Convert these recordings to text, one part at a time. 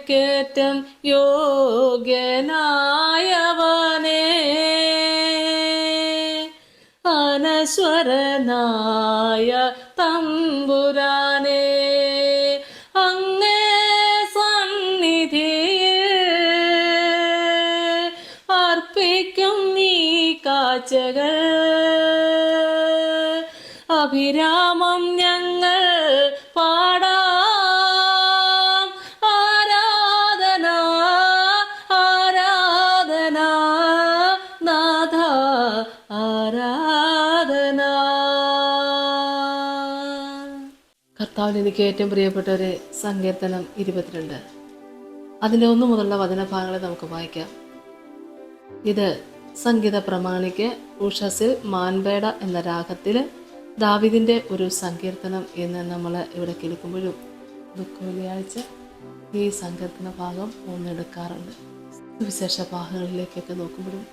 കൃപയ്ക്കേറ്റം യോഗ്യനായവനേ, അനശ്വരനായ തമ്പുരാനേ, അങ്ങേ സന്നിധിയിൽ അർപ്പിക്കും നീ കാഴ്ചകൾ. അഭിരാമം ഞങ്ങൾ പാടാം, ആരാധന ആരാധന നാഥ ആരാധന. കർത്താവിൽ എനിക്ക് ഏറ്റവും പ്രിയപ്പെട്ടവരെ, സങ്കീർത്തനം 22 അതിൻ്റെ 1 മുതലുള്ള വചനഭാഗങ്ങളെ നമുക്ക് വായിക്കാം. ഇത് സംഗീത പ്രമാണിക്ക് ഉഷസിൽ മാൻപേട എന്ന രാഗത്തിൽ ദാവീദിൻ്റെ ഒരു സങ്കീർത്തനം എന്ന് നമ്മൾ ഇവിടെ കേൾക്കുമ്പോഴും ദുഃഖ വെള്ളിയാഴ്ച ഈ സങ്കീർത്തന ഭാഗം ഒന്നെടുക്കാറുണ്ട്. വിശേഷ ഭാഗങ്ങളിലേക്കൊക്കെ നോക്കുമ്പോഴും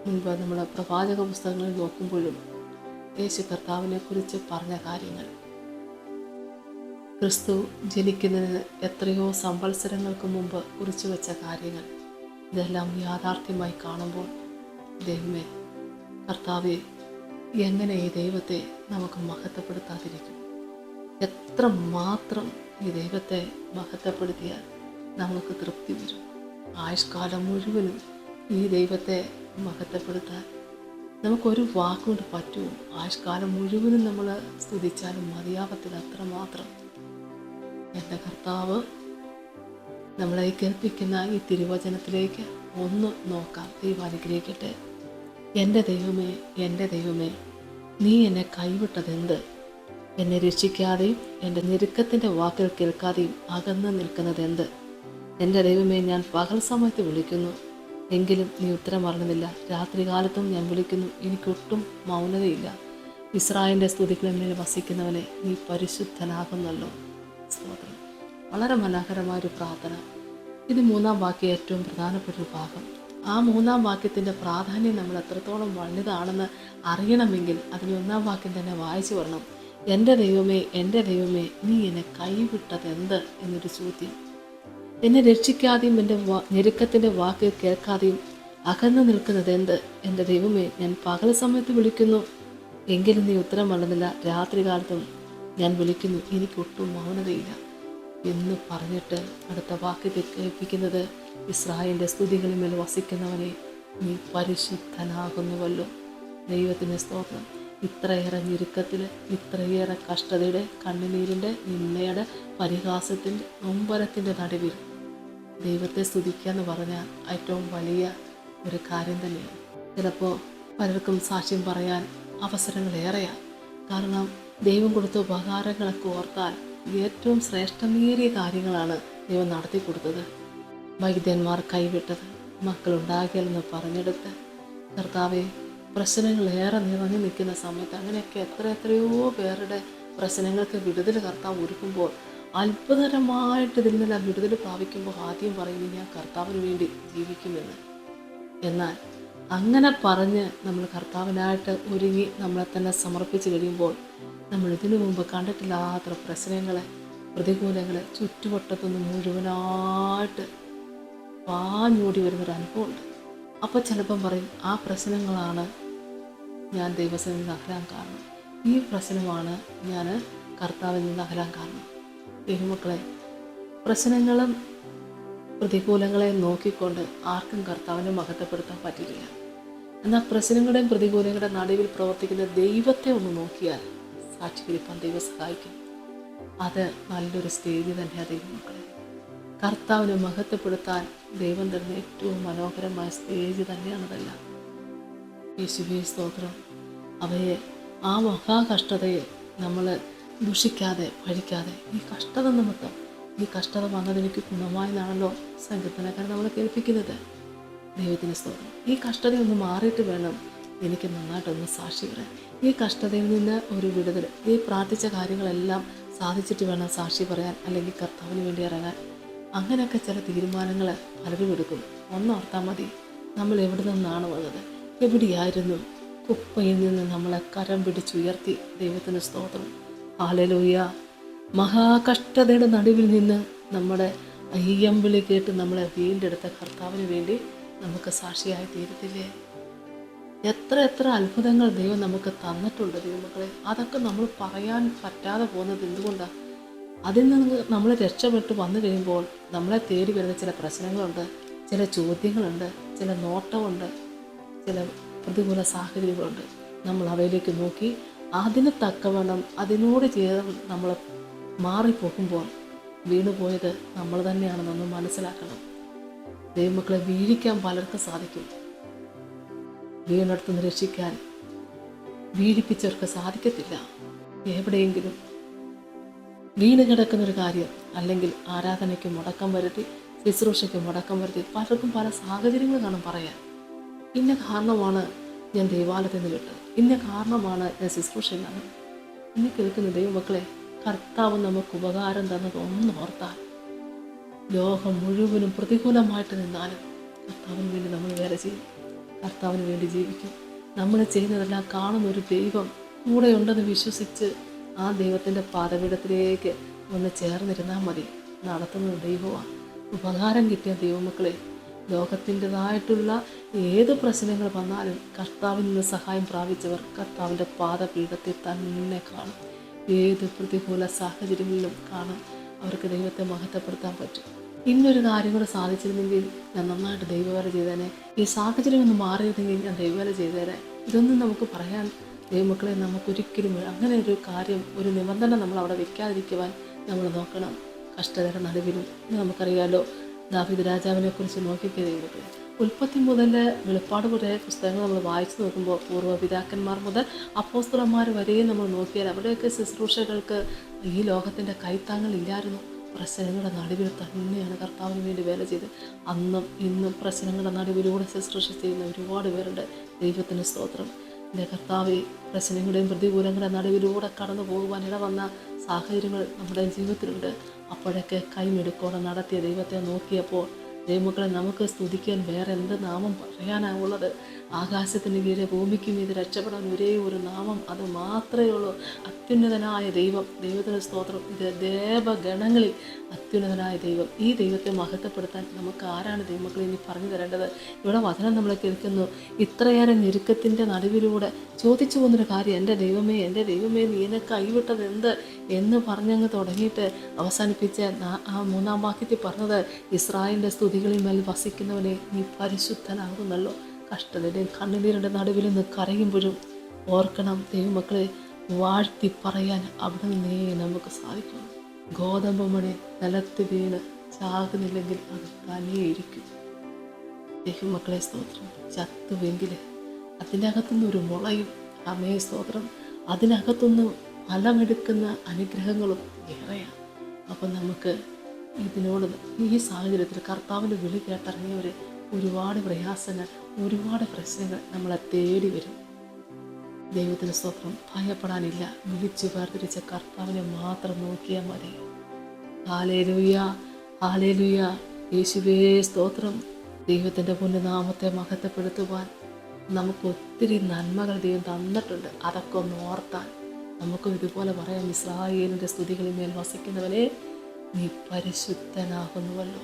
മുൻപ് നമ്മൾ പ്രവാചക പുസ്തകങ്ങളിൽ നോക്കുമ്പോഴും യേശു കർത്താവിനെ കുറിച്ച് പറഞ്ഞ കാര്യങ്ങൾ, ക്രിസ്തു ജനിക്കുന്നതിന് എത്രയോ സംവത്സരങ്ങൾക്ക് മുമ്പ് കുറിച്ചു വെച്ച കാര്യങ്ങൾ, ഇതെല്ലാം യാഥാർത്ഥ്യമായി കാണുമ്പോൾ ദൈവമേ കർത്താവെ, എങ്ങനെ ഈ ദൈവത്തെ നമുക്ക് മഹത്വപ്പെടുത്താതിരിക്കും? എത്ര മാത്രം ഈ ദൈവത്തെ മഹത്വപ്പെടുത്തിയാൽ നമുക്ക് തൃപ്തി വരും? ആയുഷ്കാലം മുഴുവനും ഈ ദൈവത്തെ മഹത്വപ്പെടുത്താൻ നമുക്കൊരു വാക്കുകൊണ്ട് പറ്റുമോ? ആയുഷ്കാലം മുഴുവനും നമ്മൾ സ്തുതിച്ചാലും മതിയാവത്തില്ല, അത്രമാത്രം. എൻ്റെ കർത്താവ് നമ്മളെ കേൾപ്പിക്കുന്ന ഈ തിരുവചനത്തിലേക്ക് ഒന്ന് നോക്കാം. ദൈവം അനുഗ്രഹിക്കട്ടെ. എൻ്റെ ദൈവമേ, എൻ്റെ ദൈവമേ, നീ എന്നെ കൈവിട്ടതെന്ത്? എന്നെ രക്ഷിക്കാതെയും എൻ്റെ ഞെരുക്കത്തിൻ്റെ വാക്കുകൾ കേൾക്കാതെയും അകന്ന് നിൽക്കുന്നതെന്ത്? എൻ്റെ ദൈവമേ, ഞാൻ പകൽ സമയത്ത് വിളിക്കുന്നു, എങ്കിലും നീ ഉത്തരം അറിയുന്നില്ല. രാത്രികാലത്തും ഞാൻ വിളിക്കുന്നു, എനിക്കൊട്ടും മൗനതയില്ല. ഇസ്രായേലിൻ്റെ സ്തുതികളിന്മേൽ വസിക്കുന്നവനെ, നീ പരിശുദ്ധനാകുന്നല്ലോ. സ്തോത്രം. വളരെ മനോഹരമായൊരു പ്രാർത്ഥന. ഇത് 3-ാം വാക്യം ഏറ്റവും പ്രധാനപ്പെട്ടൊരു ഭാഗം. ആ 3-ാം വാക്യത്തിൻ്റെ പ്രാധാന്യം നമ്മൾ എത്രത്തോളം വലുതാണെന്ന് അറിയണമെങ്കിൽ അതിന് 1-ാം വാക്യം തന്നെ വായിച്ചു വരണം. എൻ്റെ ദൈവമേ, എൻ്റെ ദൈവമേ, നീ എന്നെ കൈവിട്ടതെന്ത് എന്നൊരു ചോദ്യം. എന്നെ രക്ഷിക്കാതെയും എൻ്റെ ഞെരുക്കത്തിൻ്റെ വാക്ക് കേൾക്കാതെയും അകന്നു നിൽക്കുന്നതെന്ത്? എൻ്റെ ദൈവമേ, ഞാൻ പകൽ സമയത്ത് വിളിക്കുന്നു, എങ്കിലും നീ ഉത്തരം പറയുന്നില്ല. രാത്രികാലത്തും ഞാൻ വിളിക്കുന്നു, എനിക്കൊട്ടും മൗനതയില്ല എന്ന് പറഞ്ഞിട്ട് അടുത്ത വാക്ക് കേൾപ്പിക്കുന്നത്, ഇസ്രായേലിൻ്റെ സ്തുതികളിന്മേൽ വസിക്കുന്നവനെ, നീ പരിശുദ്ധനാകുന്നുവല്ലോ. ദൈവത്തിൻ്റെ സ്തോത്രം. ഇത്രയേറെ ഞെരുക്കത്തിൽ, ഇത്രയേറെ കഷ്ടതയുടെ, കണ്ണുനീരിൻ്റെ, നിന്നയുടെ, പരിഹാസത്തിൻ്റെ, നൊമ്പരത്തിൻ്റെ നടുവിൽ ദൈവത്തെ സ്തുതിക്കുക എന്ന് പറഞ്ഞാൽ ഏറ്റവും വലിയ ഒരു കാര്യം തന്നെയാണ്. ചിലപ്പോൾ പലർക്കും സാക്ഷ്യം പറയാൻ അവസരങ്ങളേറെയാണ്. കാരണം ദൈവം കൊടുത്ത ഉപകാരങ്ങളൊക്കെ ഓർത്താൽ ഏറ്റവും ശ്രേഷ്ഠമേറിയ കാര്യങ്ങളാണ് ദൈവം നടത്തി കൊടുത്തത്. വൈദ്യന്മാർ കൈവിട്ടത്, മക്കളുണ്ടാകില്ലെന്ന് പറഞ്ഞെടുത്ത്, കർത്താവെ പ്രശ്നങ്ങളേറെ നിറഞ്ഞു നിൽക്കുന്ന സമയത്ത് അങ്ങനെയൊക്കെ എത്രയോ പേരുടെ പ്രശ്നങ്ങൾക്ക് വിടുതൽ കർത്താവ് ഒരുക്കുമ്പോൾ, അത്ഭുതകരമായിട്ട് ഇതിൽ നിന്ന് വിടുതൽ പ്രാപിക്കുമ്പോൾ ആദ്യം പറയുന്നത് ഞാൻ കർത്താവിന് വേണ്ടി ജീവിക്കുമെന്ന്. എന്നാൽ അങ്ങനെ പറഞ്ഞ് നമ്മൾ കർത്താവിനായിട്ട് ഒരുങ്ങി നമ്മളെ തന്നെ സമർപ്പിച്ച് കഴിയുമ്പോൾ നമ്മൾ ഇതിനു മുമ്പ് കണ്ടിട്ടില്ലാത്ത പ്രശ്നങ്ങളെ, പ്രതികൂലങ്ങളെ ചുറ്റുവട്ടത്തൊന്നും മുഴുവനായിട്ട് പാഞ്ഞോടി വരുന്നൊരു അനുഭവമുണ്ട്. അപ്പോൾ ചിലപ്പം പറയും, ആ പ്രശ്നങ്ങളാണ് ഞാൻ ദൈവത്തിൽ നിന്ന് അകലാൻ കാരണം, ഈ പ്രശ്നമാണ് ഞാൻ കർത്താവിൽ നിന്ന് അകലാൻ കാരണം. ദൈവമക്കളെ, പ്രശ്നങ്ങളും പ്രതികൂലങ്ങളെ നോക്കിക്കൊണ്ട് ആർക്കും കർത്താവിനെ മഹത്വപ്പെടുത്താൻ പറ്റില്ല. എന്നാൽ പ്രശ്നങ്ങളുടെയും പ്രതികൂലങ്ങളുടെയും നടുവിൽ പ്രവർത്തിക്കുന്ന ദൈവത്തെ ഒന്ന് നോക്കിയാൽ സാക്ഷീകരിക്കാൻ ദൈവം സഹായിക്കും. അത് നല്ലൊരു സ്റ്റേജ് തന്നെയാണ് ദൈവമക്കളെ. കർത്താവിനെ മഹത്വപ്പെടുത്താൻ ദൈവം തരുന്ന ഏറ്റവും മനോഹരമായ സ്റ്റേജ് തന്നെയാണതെല്ലാം. യേശുവേ സ്തോത്രം. അവയെ, ആ മഹാകഷ്ടതയെ നമ്മൾ ദുഷിക്കാതെ പഴിക്കാതെ, ഈ കഷ്ടത നിമിത്തം, ഈ കഷ്ടത വന്നതെനിക്ക് ഗുണമായെന്നാണല്ലോ സങ്കീർത്തനക്കാരൻ നമ്മളെ കേൾപ്പിക്കുന്നത്. ദൈവത്തിന് സ്തോത്രം. ഈ കഷ്ടതയൊന്ന് മാറിയിട്ട് വേണം എനിക്ക് നന്നായിട്ടൊന്ന് സാക്ഷി പറയാൻ. ഈ കഷ്ടതയിൽ നിന്ന് ഒരു വിടുതൽ, ഈ പ്രാർത്ഥിച്ച കാര്യങ്ങളെല്ലാം സാധിച്ചിട്ട് വേണം സാക്ഷി പറയാൻ, അല്ലെങ്കിൽ കർത്താവിന് വേണ്ടി ഇറങ്ങാൻ. അങ്ങനെയൊക്കെ ചില തീരുമാനങ്ങൾ പലരും എടുക്കും. ഒന്നോർത്താൽ മതി, നമ്മൾ എവിടെ നിന്നാണ് വന്നത്, എവിടെയായിരുന്നു. കുപ്പയിൽ നിന്ന് നമ്മളെ കരം പിടിച്ചുയർത്തി. ദൈവത്തിന് സ്തോത്രം. ഹല്ലേലൂയ. മഹാകഷ്ടതയുടെ നടുവിൽ നിന്ന് നമ്മുടെ അയ്യമ്പിളി കേട്ട് നമ്മളെ വീണ്ടെടുത്ത കർത്താവിന് വേണ്ടി നമുക്ക് സാക്ഷിയായി തീരത്തില്ലേ? എത്ര എത്ര അത്ഭുതങ്ങൾ ദൈവം നമുക്ക് തന്നിട്ടുണ്ട് ദൈവമക്കളെ. അതൊക്കെ നമ്മൾ പറയാൻ പറ്റാതെ പോകുന്നത് എന്തുകൊണ്ടാണ്? അതിൽ നിന്ന് നമ്മൾ രക്ഷപ്പെട്ട് വന്നു കഴിയുമ്പോൾ നമ്മളെ തേടി വരുന്ന ചില പ്രശ്നങ്ങളുണ്ട്, ചില ചോദ്യങ്ങളുണ്ട്, ചില നോട്ടമുണ്ട്, ചില പ്രതികൂല സാഹചര്യങ്ങളുണ്ട്. നമ്മൾ അവയിലേക്ക് നോക്കി അതിന് തക്കവണ്ണം അതിനോട് ചേർന്ന് നമ്മൾ മാറിപ്പോകുമ്പോൾ വീണുപോയത് നമ്മൾ തന്നെയാണെന്നൊന്ന് മനസ്സിലാക്കണം. ദൈവമക്കളെ, വീഴിക്കാൻ പലർക്കും സാധിക്കും, വീണെടുത്ത് രക്ഷിക്കാൻ വീഴിപ്പിച്ചവർക്ക് സാധിക്കത്തില്ല. എവിടെയെങ്കിലും വീണ് കിടക്കുന്നൊരു കാര്യം അല്ലെങ്കിൽ ആരാധനയ്ക്ക് മുടക്കം വരുത്തി, ശുശ്രൂഷയ്ക്ക് മുടക്കം വരുത്തി പലർക്കും പല സാഹചര്യങ്ങൾ കാണും പറയാൻ. ഇന്ന കാരണമാണ് ഞാൻ ദൈവാലയത്തിൽ നിന്ന് വിട്ടത്, ഇന്ന കാരണമാണ് ഞാൻ ശുശ്രൂഷയിലാണ്. ഇന്ന് കേൾക്കുന്ന ദൈവമക്കളെ, കർത്താവ് നമുക്ക് ഉപകാരം തന്നത് ഒന്ന് ഓർത്താൽ, ലോകം മുഴുവനും പ്രതികൂലമായിട്ട് നിന്നാലും കർത്താവിന് വേണ്ടി നമ്മൾ വേല ചെയ്യും, കർത്താവിന് വേണ്ടി ജീവിക്കും. നമ്മൾ ചെയ്യുന്നതെല്ലാം കാണുന്ന ഒരു ദൈവം കൂടെയുണ്ടെന്ന് വിശ്വസിച്ച് ആ ദൈവത്തിൻ്റെ പാദപീഠത്തിലേക്ക് ഒന്ന് ചേർന്നിരുന്നാൽ മതി. നടത്തുന്നത് ദൈവമാണ്. ഉപകാരം കിട്ടിയ ദൈവമക്കളെ, ലോകത്തിൻ്റെതായിട്ടുള്ള ഏത് പ്രശ്നങ്ങൾ വന്നാലും കർത്താവിൽ നിന്ന് സഹായം പ്രാപിച്ചവർ കർത്താവിൻ്റെ പാദപീഠത്തിൽ തന്നെ കാണും. ഏത് പ്രതികൂല സാഹചര്യങ്ങളിലും കാണും. അവർക്ക് ദൈവത്തെ മഹത്വപ്പെടുത്താൻ പറ്റും. ഇന്നൊരു കാര്യം കൂടെ സാധിച്ചിരുന്നെങ്കിൽ ഞാൻ നന്നായിട്ട് ദൈവവേല ചെയ്തേനെ, ഈ സാഹചര്യം ഒന്ന് മാറിയിരുന്നെങ്കിൽ ഞാൻ ദൈവവേല ചെയ്തേനെ. ഇതൊന്നും നമുക്ക് പറയാൻ ദൈവമക്കളെ നമുക്കൊരിക്കലും അങ്ങനെ ഒരു കാര്യം, ഒരു നിബന്ധന നമ്മൾ അവിടെ വെക്കാതിരിക്കുവാൻ നമ്മൾ നോക്കണം. കഷ്ടതയുടെ നടുവിലും നമുക്കറിയാലോ, ദാവീദ് രാജാവിനെ കുറിച്ച് നോക്കിക്കുക ദൈവമക്കളെ. ഉൽപ്പത്തി മുതൽ വെളിപ്പാട് വരെ പുസ്തകങ്ങൾ നമ്മൾ വായിച്ചു നോക്കുമ്പോൾ പൂർവ്വപിതാക്കന്മാർ മുതൽ അപ്പോസ്തലന്മാർ വരെയും നമ്മൾ നോക്കിയാൽ അവരുടെയൊക്കെ ശുശ്രൂഷകൾക്ക് ഈ ലോകത്തിൻ്റെ കൈത്താങ്ങളില്ലായിരുന്നു. പ്രശ്നങ്ങളുടെ നടുവിൽ തന്നെയാണ് കർത്താവിന് വേണ്ടി വേല ചെയ്ത് അന്നും ഇന്നും പ്രശ്നങ്ങളുടെ നടുവിലൂടെ ശുശ്രൂഷ ചെയ്യുന്ന ഒരുപാട് പേരുണ്ട്. ദൈവത്തിന് സ്തോത്രം. എൻ്റെ കർത്താവ്, പ്രശ്നങ്ങളുടെയും പ്രതികൂലങ്ങളുടെ നടുവിലൂടെ കടന്നു പോകുവാൻ ഇടവന്ന സാഹചര്യങ്ങൾ നമ്മുടെ ജീവിതത്തിലുണ്ട്. അപ്പോഴൊക്കെ കൈമെടുക്കോടെ നടത്തിയ ദൈവത്തെ നോക്കിയപ്പോൾ ദൈവമക്കളെ, നമുക്ക് സ്തുതിക്കാൻ വേറെ എന്ത് നാമം പറയാനാവുള്ളത്? ആകാശത്തിന് കീഴെ ഭൂമിക്ക് മീതെ രക്ഷപ്പെടാൻ ഒരേ ഒരു നാമം, അത് മാത്രമേ ഉള്ളൂ. അത്യുന്നതനായ ദൈവം. ദൈവത്തിന് സ്തോത്രം. ഇത് ദേവഗണങ്ങളിൽ അത്യുന്നതനായ ദൈവം. ഈ ദൈവത്തെ മഹത്വപ്പെടുത്താൻ നമുക്ക് ആരാണ് ദൈവമക്കളെ ഇനി പറഞ്ഞു തരേണ്ടത്? ഇവിടെ വചനം നമ്മളെ കേൾക്കുന്നു. ഇത്രയേറെ ഞെരുക്കത്തിൻ്റെ നടുവിലൂടെ ചോദിച്ചു പോകുന്നൊരു കാര്യം, എൻ്റെ ദൈവമേ, എൻ്റെ ദൈവമേ, നീ എന്നെ കൈവിട്ടത് എന്ത് എന്ന് പറഞ്ഞങ്ങ് തുടങ്ങിയിട്ട് അവസാനിപ്പിച്ച ആ 3-ാം വാക്യത്തിൽ പറഞ്ഞത്, ഇസ്രായേലിൻ്റെ സ്തുതികളിൽ മേൽ വസിക്കുന്നവനെ നീ പരിശുദ്ധനാകുന്നല്ലോ. കഷ്ടതയുടെയും കണ്ണുനീരിൻ്റെ നടുവിൽ നിന്ന് കരയുമ്പോഴും ഓർക്കണം ദൈവമക്കളെ, വാഴ്ത്തി പറയാൻ അവിടെ നിന്നേ നമുക്ക് സാധിക്കണം. ഗോതമ്പ് മണി നിലത്ത് വീണ് ചാകുന്നില്ലെങ്കിൽ അത് തനിയിരിക്കും. ദൈവമക്കളെ സ്തോത്രം. ചത്തുവെങ്കിൽ അതിൻ്റെ അകത്തുനിന്ന് ഒരു മുളയും, അമേ സ്തോത്രം, അതിനകത്തുനിന്ന് ഫലമെടുക്കുന്ന അനുഗ്രഹങ്ങളും ഏറെയാണ്. അപ്പം നമുക്ക് ഇതിനോട് ഈ സാഹചര്യത്തിൽ കർത്താവിൻ്റെ വിളി കേട്ടിറങ്ങിയവർ ഒരുപാട് പ്രയാസങ്ങൾ, ഒരുപാട് പ്രശ്നങ്ങൾ നമ്മളെ തേടി വരും. ദൈവത്തിന് സ്തോത്രം. ഭയപ്പെടാനില്ല. വിളിച്ചു വേർതിരിച്ച കർത്താവിനെ മാത്രം നോക്കിയാൽ മതി. Hallelujah, hallelujah. യേശുവേ സ്തോത്രം. ദൈവത്തിൻ്റെ പുണ്യനാമത്തെ മഹത്വപ്പെടുത്തുവാൻ നമുക്ക് ഒത്തിരി നന്മകൾ ദൈവം തന്നിട്ടുണ്ട്. അതൊക്കെ ഒന്ന് ഓർത്താൽ നമുക്കും ഇതുപോലെ പറയാം, ഇസ്രായേലിൻ്റെ സ്തുതികളിൽ മേൽ വസിക്കുന്നവനെ നീ പരിശുദ്ധനാകുന്നുവല്ലോ.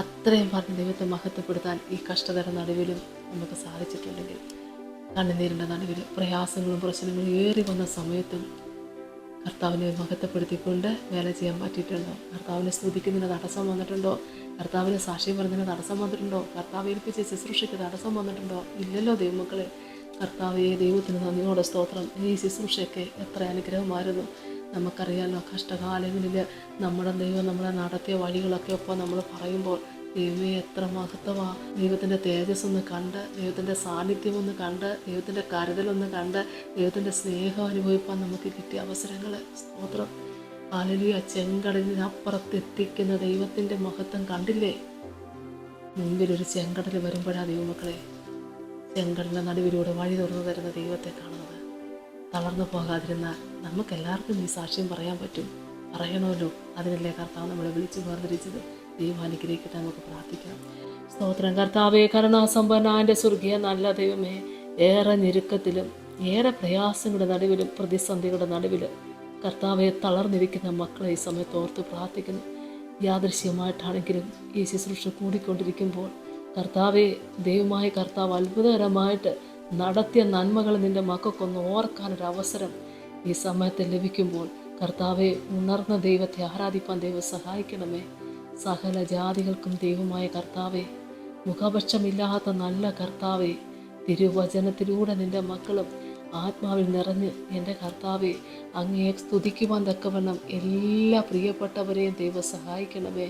അത്രയും പറഞ്ഞ് ദൈവത്തെ മഹത്വപ്പെടുത്താൻ ഈ കഷ്ടതയുടെ നടുവിലും നമുക്ക് സാധിച്ചിട്ടുണ്ടെങ്കിൽ, കണ്ണുനീരിൻ്റെ നടുവിലും പ്രയാസങ്ങളും പ്രശ്നങ്ങളും ഏറി വന്ന സമയത്തും കർത്താവിനെ മഹത്വപ്പെടുത്തിക്കൊണ്ട് വേല ചെയ്യാൻ പറ്റിയിട്ടുണ്ടോ? കർത്താവിനെ സ്തുതിക്കുന്നതിന് തടസ്സം വന്നിട്ടുണ്ടോ? കർത്താവിനെ സാക്ഷ്യം പറഞ്ഞതിന് തടസ്സം വന്നിട്ടുണ്ടോ? കർത്താവ് ഏൽപ്പിച്ച ശുശ്രൂഷയ്ക്ക് തടസ്സം വന്നിട്ടുണ്ടോ? ഇല്ലല്ലോ ദൈവമക്കളെ. കർത്താവേ, ദൈവത്തിന് നന്ദിയോടെ സ്തോത്രം. ഈ ശുശ്രൂഷയൊക്കെ എത്ര അനുഗ്രഹമായിരുന്നു. നമുക്കറിയാമല്ലോ, കഷ്ടകാലങ്ങളിൽ നമ്മുടെ ദൈവം നമ്മളെ നടത്തിയ വഴികളൊക്കെ ഒപ്പം നമ്മൾ പറയുമ്പോൾ ദൈവമേ എത്ര മഹത്വമാണ്. ദൈവത്തിൻ്റെ തേജസ് ഒന്ന് കണ്ട്, ദൈവത്തിൻ്റെ സാന്നിധ്യം ഒന്ന് കണ്ട്, ദൈവത്തിൻ്റെ കരുതലൊന്ന് കണ്ട്, ദൈവത്തിൻ്റെ സ്നേഹം അനുഭവിപ്പാൻ നമുക്ക് കിട്ടിയ അവസരങ്ങൾ സ്തോത്രം. ഹല്ലേലൂയ. ചെങ്കടലിനപ്പുറത്തെത്തിക്കുന്ന ദൈവത്തിൻ്റെ മഹത്വം കണ്ടില്ലേ? മുൻപിലൊരു ചെങ്കടൽ വരുമ്പോഴാണ് ദൈവമക്കളെ ചെങ്കടലിൻ്റെ നടുവിലൂടെ വഴി തുറന്നു തരുന്ന ദൈവത്തെ കാണുന്നത്. തളർന്നു പോകാതിരുന്നാൽ നമുക്കെല്ലാവർക്കും ഈ സാക്ഷ്യം പറയാൻ പറ്റും. പറയണമല്ലോ. അതിനല്ലേ കർത്താവ് നമ്മളെ വിളിച്ചു വേർതിരിച്ചത്. ദൈവം അനുഗ്രഹിക്കട്ടെ. നമുക്ക് പ്രാർത്ഥിക്കാം. സ്തോത്രം. കർത്താവേ, കരുണാസമ്പന്നന്റെ സ്വർഗീയ നല്ല ദൈവമേ, ഏറെ ഞെരുക്കത്തിലും ഏറെ പ്രയാസങ്ങളുടെ നടുവിലും പ്രതിസന്ധികളുടെ നടുവിലും കർത്താവെ തളർന്നിരിക്കുന്ന മക്കളെ ഈ സമയത്ത് ഓർത്ത് പ്രാർത്ഥിക്കുന്നു. യാദൃശ്യമായിട്ടാണെങ്കിലും ഈ ശുശ്രൂഷ കൂടിക്കൊണ്ടിരിക്കുമ്പോൾ കർത്താവെ, ദൈവമായ കർത്താവ് അത്ഭുതകരമായിട്ട് നടത്തിയ നന്മകൾ നിൻ്റെ മക്കൾക്കൊന്ന് ഓർക്കാനൊരവസരം ഈ സമയത്ത് ലഭിക്കുമ്പോൾ കർത്താവെ, ഉണർന്ന ദൈവത്തെ ആരാധിപ്പാൻ ദൈവം സഹായിക്കണമേ. സകല ജാതികൾക്കും ദൈവമായ കർത്താവെ, മുഖപക്ഷമില്ലാത്ത നല്ല കർത്താവെ, തിരുവചനത്തിലൂടെ നിൻ്റെ മക്കളും ആത്മാവിൽ നിറഞ്ഞ് എൻ്റെ കർത്താവെ അങ്ങയെ സ്തുതിക്കുവാൻ തക്കവണ്ണം എല്ലാ പ്രിയപ്പെട്ടവരെയും ദൈവം സഹായിക്കണമേ.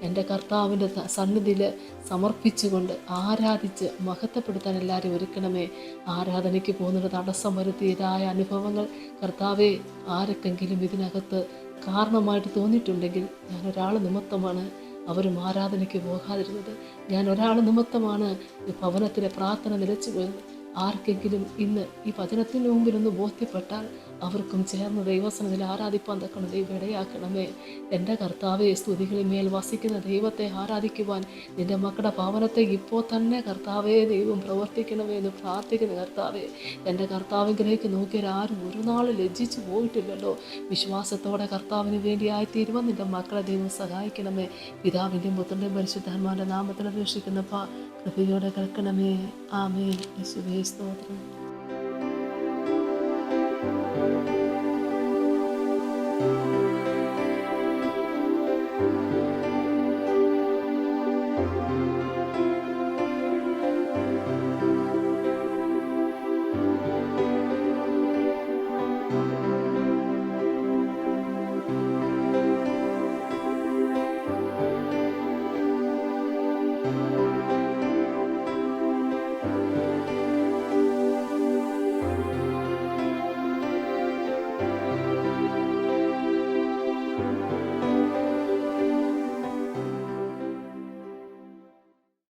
എൻ്റെ കർത്താവിൻ്റെ സന്നിധിയിൽ സമർപ്പിച്ചുകൊണ്ട് ആരാധിച്ച് മഹത്വപ്പെടുത്താൻ എല്ലാവരും ഒരുക്കണമേ. ആരാധനയ്ക്ക് പോകുന്നൊരു തടസ്സം വരുത്തിയതായ അനുഭവങ്ങൾ കർത്താവെ, ആരൊക്കെങ്കിലും ഇതിനകത്ത് കാരണമായിട്ട് തോന്നിയിട്ടുണ്ടെങ്കിൽ ഞാൻ ഒരാൾ നിമിത്തമാണ് അവരും ആരാധനയ്ക്ക് പോകാതിരുന്നത്. ഞാൻ ഒരാൾ നിമിത്തമാണ് ഈ ഭവനത്തിലെ പ്രാർത്ഥന നിലച്ചു പോയത്. ആർക്കെങ്കിലും ഇന്ന് ഈ വചനത്തിന് മുമ്പിലൊന്ന് ബോധ്യപ്പെട്ടാൽ അവർക്കും ചേർന്ന് ദൈവസന്നിധിയിൽ ആരാധിപ്പാൻ തക്കണം ദൈവം ഇടയാക്കണമേ. എൻ്റെ കർത്താവെ, സ്തുതികളിൽ മേൽ വസിക്കുന്ന ദൈവത്തെ ആരാധിക്കുവാൻ നിൻ്റെ മക്കളുടെ ഭവനത്തെ ഇപ്പോൾ തന്നെ കർത്താവെ ദൈവം പ്രവർത്തിക്കണമേ എന്ന് പ്രാർത്ഥിക്കുന്ന കർത്താവെ, എൻ്റെ കർത്താവിലേക്ക് നോക്കിയാൽ ആരും ഒരു നാൾ ലജ്ജിച്ചു പോയിട്ടില്ലല്ലോ. വിശ്വാസത്തോടെ കർത്താവിന് വേണ്ടി ആയിത്തീരുവാൻ നിൻ്റെ മക്കളെ ദൈവം സഹായിക്കണമേ. പിതാവിൻ്റെയും പുത്രൻ്റെയും പരിശുദ്ധാത്മാവിൻ്റെ നാമത്തിൽ അപേക്ഷിക്കുന്ന കൃപയോടെ കേൾക്കണമേ. ആമേൻ. യേശുവേ സ്തോത്രം.